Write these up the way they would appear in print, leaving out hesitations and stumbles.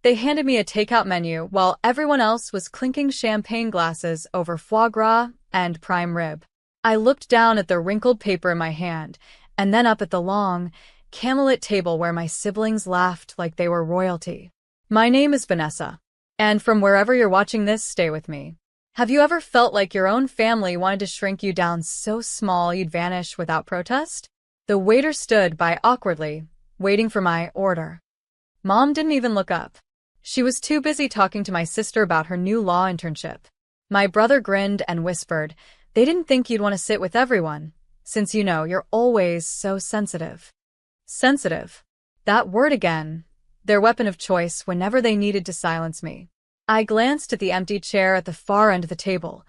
They handed me a takeout menu while everyone else was clinking champagne glasses over foie gras and prime rib. I looked down at the wrinkled paper in my hand, and then up at the long, candlelit table where my siblings laughed like they were royalty. My name is Vanessa, and from wherever you're watching this, stay with me. Have you ever felt like your own family wanted to shrink you down so small you'd vanish without protest? The waiter stood by awkwardly, waiting for my order. Mom didn't even look up. She was too busy talking to my sister about her new law internship. My brother grinned and whispered, "They didn't think you'd want to sit with everyone, since you're always so sensitive." Sensitive. That word again. Their weapon of choice whenever they needed to silence me. I glanced at the empty chair at the far end of the table,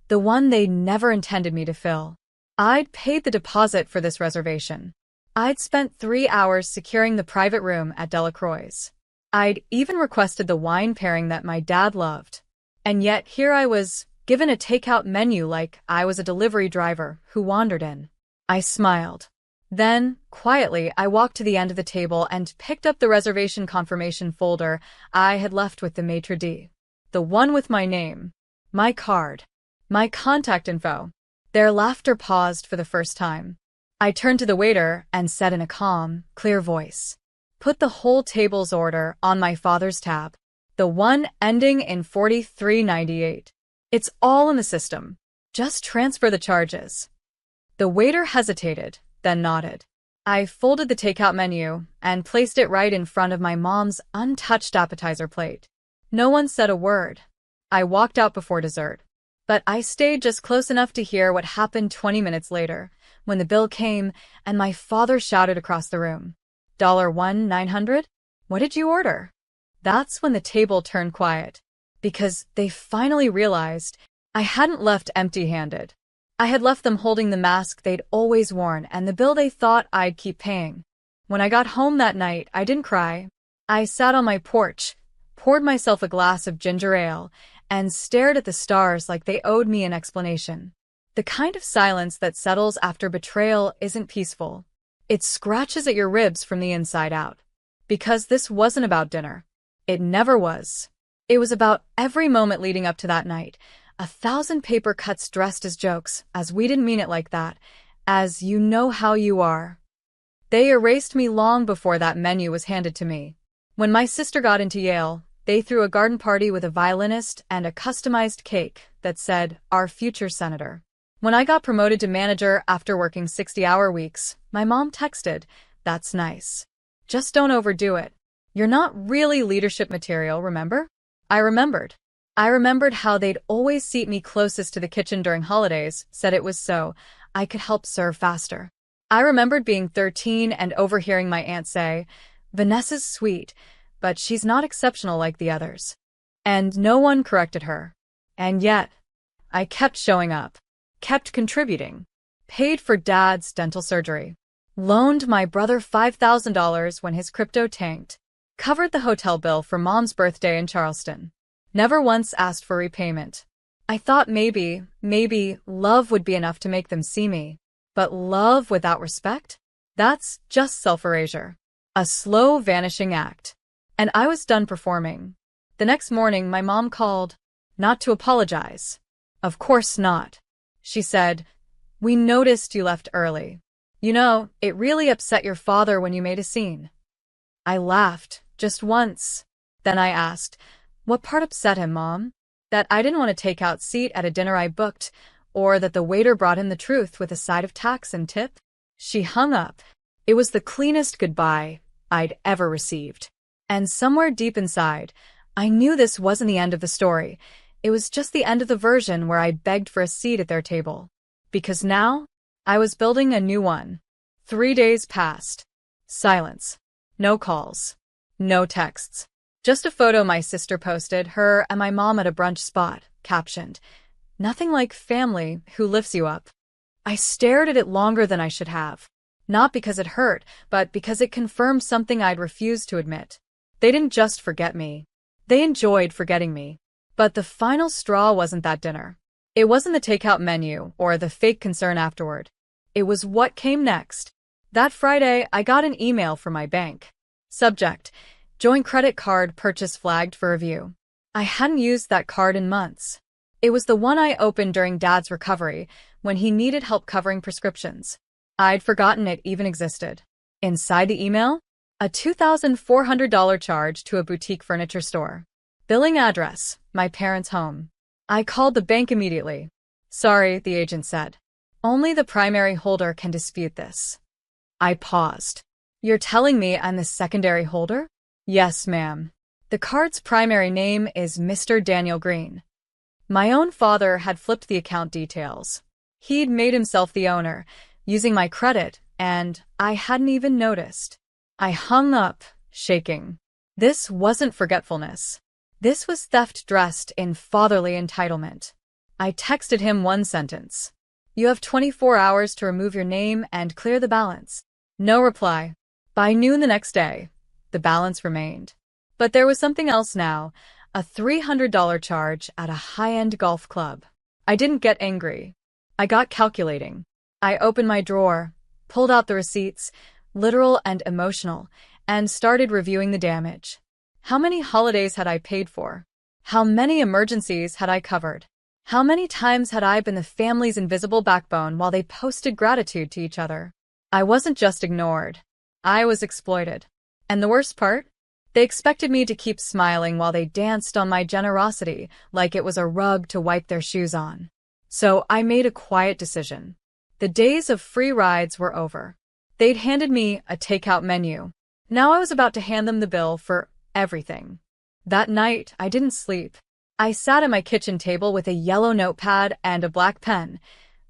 the one they never intended me to fill. I'd paid the deposit for this reservation. I'd spent 3 hours securing the private room at Delacroix's. I'd even requested the wine pairing that my dad loved. And yet here I was, given a takeout menu like I was a delivery driver who wandered in. I smiled. Then, quietly, I walked to the end of the table and picked up the reservation confirmation folder I had left with the maitre d'. The one with my name, my card, my contact info. Their laughter paused for the first time. I turned to the waiter and said in a calm, clear voice, "Put the whole table's order on my father's tab. The one ending in 4398. It's all in the system. Just transfer the charges." The waiter hesitated, then nodded. I folded the takeout menu and placed it right in front of my mom's untouched appetizer plate. No one said a word. I walked out before dessert. But I stayed just close enough to hear what happened 20 minutes later, when the bill came and my father shouted across the room, "$1,900? What did you order?" That's when the table turned quiet, because they finally realized I hadn't left empty-handed. I had left them holding the mask they'd always worn and the bill they thought I'd keep paying. When I got home that night, I didn't cry. I sat on my porch, poured myself a glass of ginger ale, and stared at the stars like they owed me an explanation. The kind of silence that settles after betrayal isn't peaceful. It scratches at your ribs from the inside out. Because this wasn't about dinner. It never was. It was about every moment leading up to that night. 1,000 paper cuts dressed as jokes, as we didn't mean it like that, as you know how you are. They erased me long before that menu was handed to me. When my sister got into Yale, they threw a garden party with a violinist and a customized cake that said, "Our future senator." When I got promoted to manager after working 60-hour weeks, my mom texted, "That's nice. Just don't overdo it. You're not really leadership material, remember?" I remembered. I remembered how they'd always seat me closest to the kitchen during holidays, said it was so I could help serve faster. I remembered being 13 and overhearing my aunt say, "Vanessa's sweet, but she's not exceptional like the others." And no one corrected her. And yet, I kept showing up, kept contributing, paid for Dad's dental surgery, loaned my brother $5,000 when his crypto tanked, covered the hotel bill for Mom's birthday in Charleston. Never once asked for repayment. I thought maybe love would be enough to make them see me. But love without respect? That's just self-erasure. A slow vanishing act. And I was done performing. The next morning, my mom called. Not to apologize. Of course not. She said, "We noticed you left early. It really upset your father when you made a scene." I laughed, just once. Then I asked, "What part upset him, Mom? That I didn't want a takeout seat at a dinner I booked, or that the waiter brought him the truth with a side of tax and tip?" She hung up. It was the cleanest goodbye I'd ever received. And somewhere deep inside, I knew this wasn't the end of the story. It was just the end of the version where I begged for a seat at their table. Because now, I was building a new one. 3 days passed. Silence. No calls. No texts. Just a photo my sister posted, her and my mom at a brunch spot, captioned, "Nothing like family who lifts you up." I stared at it longer than I should have. Not because it hurt, but because it confirmed something I'd refused to admit. They didn't just forget me. They enjoyed forgetting me. But the final straw wasn't that dinner. It wasn't the takeout menu or the fake concern afterward. It was what came next. That Friday, I got an email from my bank. Subject: Joint credit card purchase flagged for review. I hadn't used that card in months. It was the one I opened during Dad's recovery when he needed help covering prescriptions. I'd forgotten it even existed. Inside the email, a $2,400 charge to a boutique furniture store. Billing address, my parents' home. I called the bank immediately. Sorry, the agent said. Only the primary holder can dispute this. I paused. You're telling me I'm the secondary holder? Yes, ma'am. The card's primary name is Mr. Daniel Green. My own father had flipped the account details. He'd made himself the owner, using my credit, and I hadn't even noticed. I hung up, shaking. This wasn't forgetfulness. This was theft dressed in fatherly entitlement. I texted him one sentence. You have 24 hours to remove your name and clear the balance. No reply. By noon the next day, the balance remained. But there was something else now, a $300 charge at a high-end golf club. I didn't get angry. I got calculating. I opened my drawer, pulled out the receipts, literal and emotional, and started reviewing the damage. How many holidays had I paid for? How many emergencies had I covered? How many times had I been the family's invisible backbone while they posted gratitude to each other? I wasn't just ignored. I was exploited. And the worst part? They expected me to keep smiling while they danced on my generosity like it was a rug to wipe their shoes on. So I made a quiet decision. The days of free rides were over. They'd handed me a takeout menu. Now I was about to hand them the bill for everything. That night, I didn't sleep. I sat at my kitchen table with a yellow notepad and a black pen,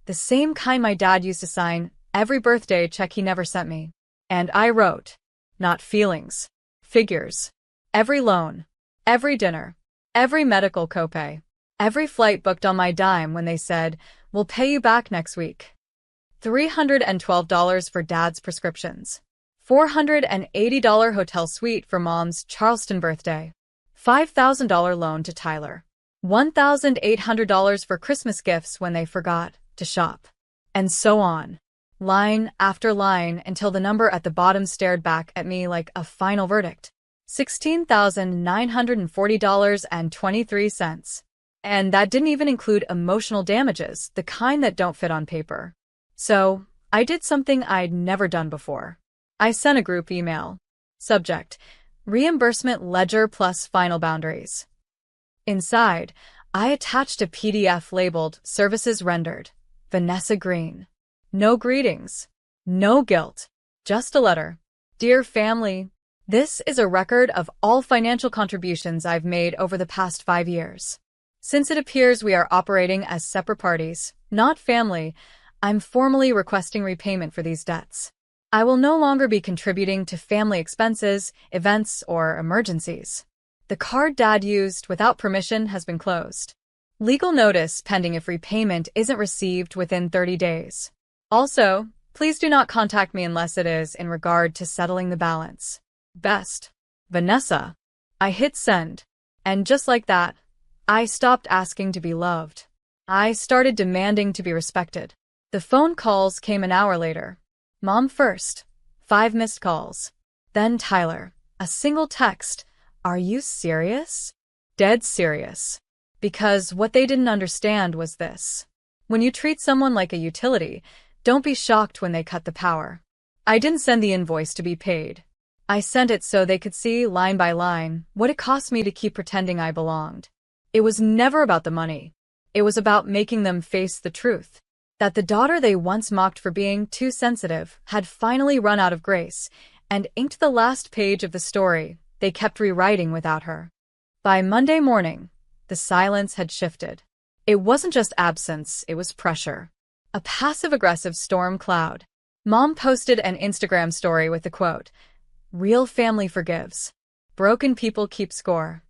the same kind my dad used to sign every birthday check he never sent me. And I wrote, not feelings, figures. Every loan, every dinner, every medical copay, every flight booked on my dime when they said, we'll pay you back next week. $312 for Dad's prescriptions. $480 hotel suite for Mom's Charleston birthday. $5,000 loan to Tyler. $1,800 for Christmas gifts when they forgot to shop. And so on. Line after line until the number at the bottom stared back at me like a final verdict. $16,940.23. And that didn't even include emotional damages, the kind that don't fit on paper. So, I did something I'd never done before. I sent a group email. Subject: Reimbursement Ledger plus Final Boundaries. Inside, I attached a PDF labeled Services Rendered. Vanessa Green. No greetings. No guilt. Just a letter. Dear family, this is a record of all financial contributions I've made over the past 5 years. Since it appears we are operating as separate parties, not family, I'm formally requesting repayment for these debts. I will no longer be contributing to family expenses, events, or emergencies. The card Dad used without permission has been closed. Legal notice pending if repayment isn't received within 30 days. Also, please do not contact me unless it is in regard to settling the balance. Best, Vanessa. I hit send. And just like that, I stopped asking to be loved. I started demanding to be respected. The phone calls came an hour later. Mom first. 5 missed calls. Then Tyler. A single text. Are you serious? Dead serious. Because what they didn't understand was this. When you treat someone like a utility, don't be shocked when they cut the power. I didn't send the invoice to be paid. I sent it so they could see, line by line, what it cost me to keep pretending I belonged. It was never about the money. It was about making them face the truth. That the daughter they once mocked for being too sensitive had finally run out of grace and inked the last page of the story they kept rewriting without her. By Monday morning, the silence had shifted. It wasn't just absence, it was pressure. A passive-aggressive storm cloud. Mom posted an Instagram story with the quote, "Real family forgives. Broken people keep score."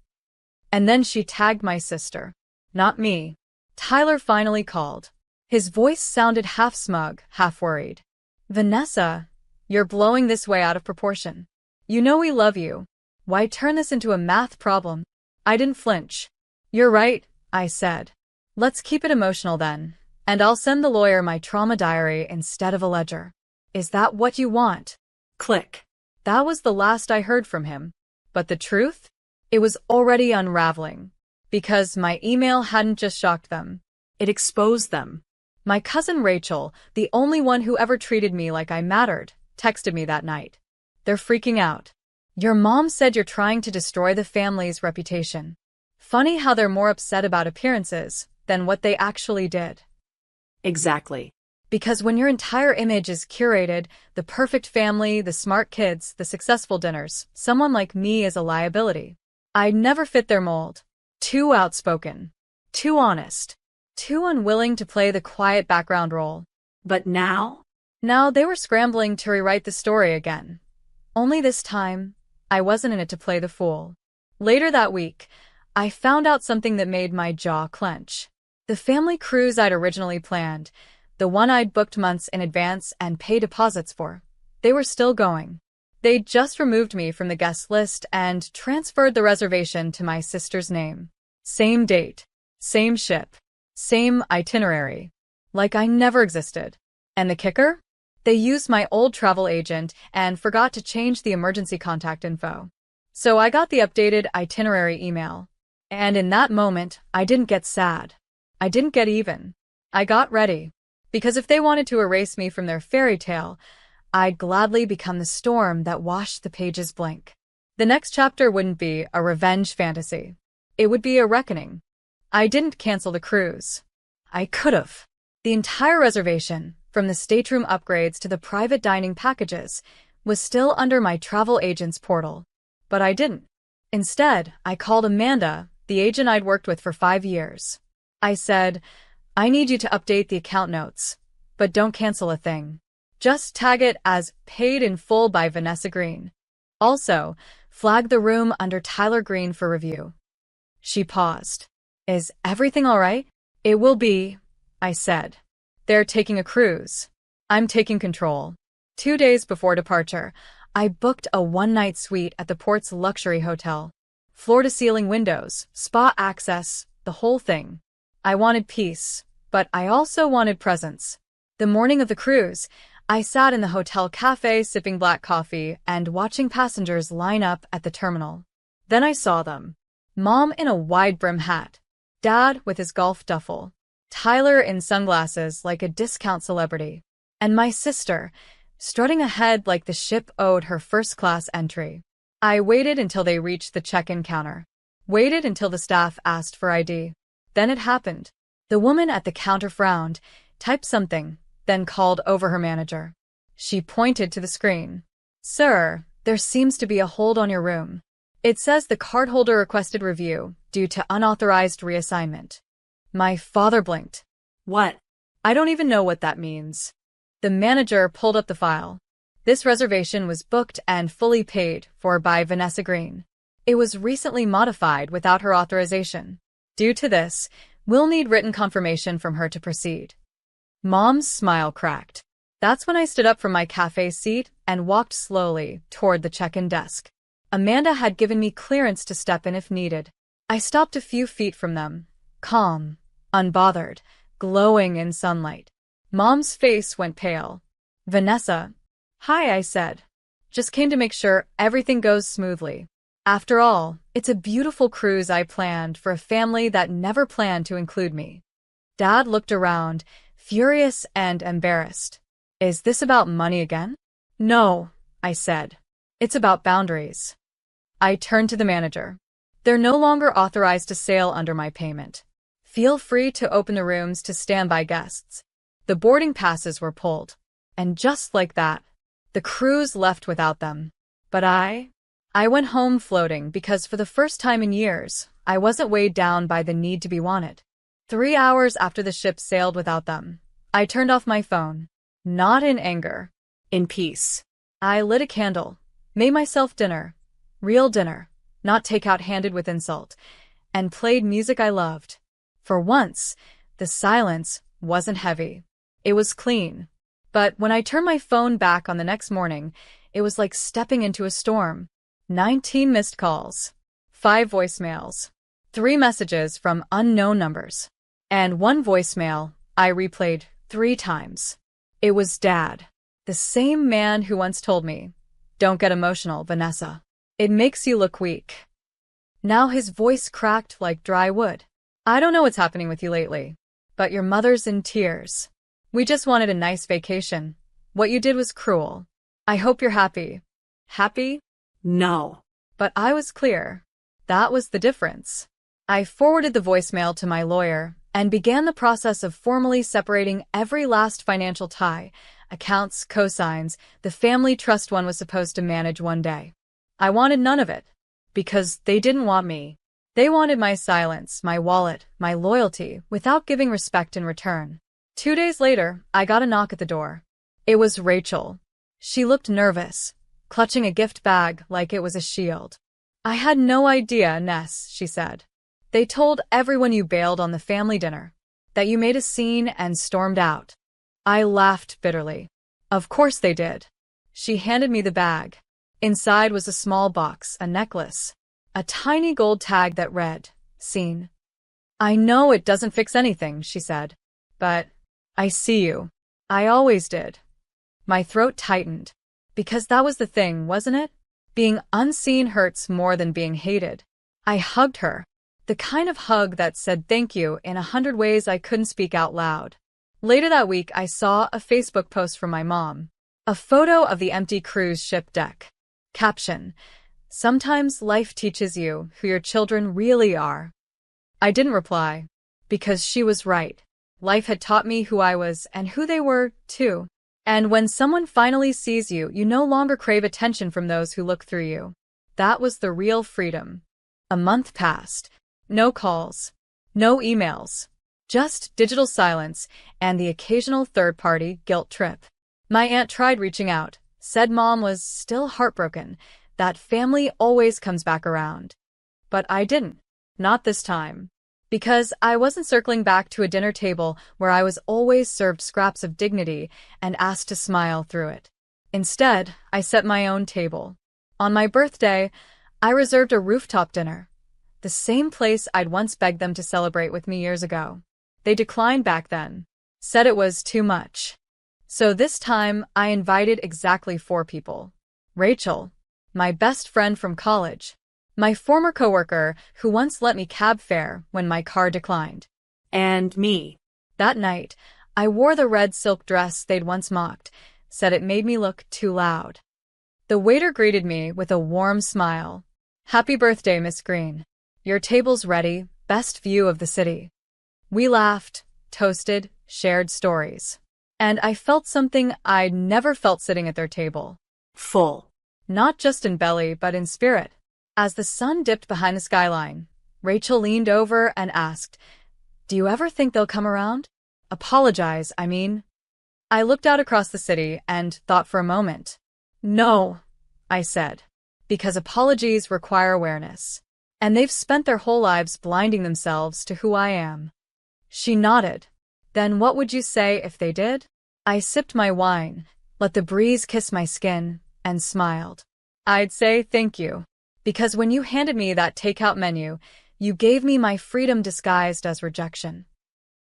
And then she tagged my sister. Not me. Tyler finally called. His voice sounded half smug, half worried. "Vanessa, you're blowing this way out of proportion. You know we love you. Why turn this into a math problem?" I didn't flinch. "You're right," I said. "Let's keep it emotional then, and I'll send the lawyer my trauma diary instead of a ledger. Is that what you want?" Click. That was the last I heard from him. But the truth? It was already unraveling. Because my email hadn't just shocked them. It exposed them. My cousin Rachel, the only one who ever treated me like I mattered, texted me that night. They're freaking out. Your mom said you're trying to destroy the family's reputation. Funny how they're more upset about appearances than what they actually did. Exactly. Because when your entire image is curated, the perfect family, the smart kids, the successful dinners, someone like me is a liability. I'd never fit their mold. Too outspoken. Too honest. Too unwilling to play the quiet background role. But now? Now they were scrambling to rewrite the story again. Only this time, I wasn't in it to play the fool. Later that week, I found out something that made my jaw clench. The family cruise I'd originally planned, the one I'd booked months in advance and paid deposits for, they were still going. They'd just removed me from the guest list and transferred the reservation to my sister's name. Same date, same ship, same itinerary. Like I never existed. And the kicker? They used my old travel agent and forgot to change the emergency contact info. So I got the updated itinerary email. And in that moment, I didn't get sad. I didn't get even. I got ready. Because if they wanted to erase me from their fairy tale, I'd gladly become the storm that washed the pages blank. The next chapter wouldn't be a revenge fantasy. It would be a reckoning. I didn't cancel the cruise. I could've. The entire reservation, from the stateroom upgrades to the private dining packages, was still under my travel agent's portal. But I didn't. Instead, I called Amanda, the agent I'd worked with for 5 years. I said, I need you to update the account notes, but don't cancel a thing. Just tag it as paid in full by Vanessa Green. Also, flag the room under Tyler Green for review. She paused. Is everything all right? It will be, I said. They're taking a cruise. I'm taking control. 2 days before departure, I booked a one-night suite at the port's luxury hotel. Floor-to-ceiling windows, spa access, the whole thing. I wanted peace, but I also wanted presence. The morning of the cruise, I sat in the hotel cafe sipping black coffee and watching passengers line up at the terminal. Then I saw them. Mom in a wide-brim hat. Dad with his golf duffel. Tyler in sunglasses like a discount celebrity. And my sister, strutting ahead like the ship owed her first-class entry. I waited until they reached the check-in counter. Waited until the staff asked for ID. Then it happened. The woman at the counter frowned, typed something, then called over her manager. She pointed to the screen. Sir, there seems to be a hold on your room. It says the cardholder requested review due to unauthorized reassignment. My father blinked. What? I don't even know what that means. The manager pulled up the file. This reservation was booked and fully paid for by Vanessa Green. It was recently modified without her authorization. Due to this, we'll need written confirmation from her to proceed. Mom's smile cracked. That's when I stood up from my cafe seat and walked slowly toward the check-in desk. Amanda had given me clearance to step in if needed. I stopped a few feet from them, calm, unbothered, glowing in sunlight. Mom's face went pale. Vanessa. Hi, I said. Just came to make sure everything goes smoothly. After all, it's a beautiful cruise I planned for a family that never planned to include me. Dad looked around, furious and embarrassed. Is this about money again? No, I said. It's about boundaries. I turned to the manager. They're no longer authorized to sail under my payment. Feel free to open the rooms to standby guests. The boarding passes were pulled. And just like that, the cruise left without them. But I went home floating because for the first time in years, I wasn't weighed down by the need to be wanted. 3 hours after the ship sailed without them, I turned off my phone. Not in anger. In peace. I lit a candle, made myself dinner. Real dinner, not takeout handed with insult, and played music I loved. For once, the silence wasn't heavy. It was clean. But when I turned my phone back on the next morning, it was like stepping into a storm. 19 missed calls, 5 voicemails, 3 messages from unknown numbers, and 1 voicemail I replayed 3 times. It was Dad, the same man who once told me, "Don't get emotional, Vanessa." It makes you look weak. Now his voice cracked like dry wood. I don't know what's happening with you lately, but your mother's in tears. We just wanted a nice vacation. What you did was cruel. I hope you're happy. Happy? No. But I was clear. That was the difference. I forwarded the voicemail to my lawyer and began the process of formally separating every last financial tie, accounts, cosigns, the family trust one was supposed to manage one day. I wanted none of it, because they didn't want me. They wanted my silence, my wallet, my loyalty, without giving respect in return. 2 days later, I got a knock at the door. It was Rachel. She looked nervous, clutching a gift bag like it was a shield. I had no idea, Ness, she said. They told everyone you bailed on the family dinner, that you made a scene and stormed out. I laughed bitterly. Of course they did. She handed me the bag. Inside was a small box, a necklace, a tiny gold tag that read, "Seen." I know it doesn't fix anything, she said, but I see you. I always did. My throat tightened, because that was the thing, wasn't it? Being unseen hurts more than being hated. I hugged her, the kind of hug that said thank you in 100 ways I couldn't speak out loud. Later that week, I saw a Facebook post from my mom, a photo of the empty cruise ship deck. Caption: "Sometimes life teaches you who your children really are." I didn't reply, because she was right. Life had taught me who I was and who they were, too. And when someone finally sees you, you no longer crave attention from those who look through you. That was the real freedom. A month passed. No calls. No emails. Just digital silence and the occasional third-party guilt trip. My aunt tried reaching out, said Mom was still heartbroken, that family always comes back around. But I didn't. Not this time. Because I wasn't circling back to a dinner table where I was always served scraps of dignity and asked to smile through it. Instead, I set my own table. On my birthday, I reserved a rooftop dinner, the same place I'd once begged them to celebrate with me years ago. They declined back then, said it was too much. So this time, I invited exactly 4 people. Rachel, my best friend from college, my former coworker who once let me cab fare when my car declined, And me. That night, I wore the red silk dress they'd once mocked, said it made me look too loud. The waiter greeted me with a warm smile. "Happy birthday, Miss Green. Your table's ready, best view of the city." We laughed, toasted, shared stories. And I felt something I'd never felt sitting at their table. Full. Not just in belly, but in spirit. As the sun dipped behind the skyline, Rachel leaned over and asked, "Do you ever think they'll come around? Apologize, I mean." I looked out across the city and thought for a moment. "No," I said, "because apologies require awareness. And they've spent their whole lives blinding themselves to who I am." She nodded. "Then what would you say if they did?" I sipped my wine, let the breeze kiss my skin, and smiled. "I'd say thank you. Because when you handed me that takeout menu, you gave me my freedom disguised as rejection."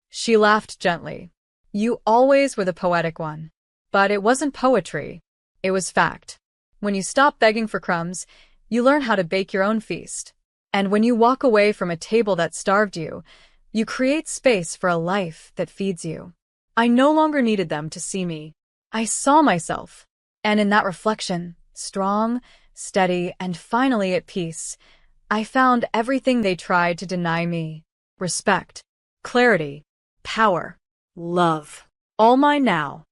She laughed gently. "You always were the poetic one. But it wasn't poetry. It was fact. When you stop begging for crumbs, you learn how to bake your own feast. And when you walk away from a table that starved you, you create space for a life that feeds you." I no longer needed them to see me. I saw myself. And in that reflection, strong, steady, and finally at peace, I found everything they tried to deny me. Respect, clarity, power, Love. all mine now.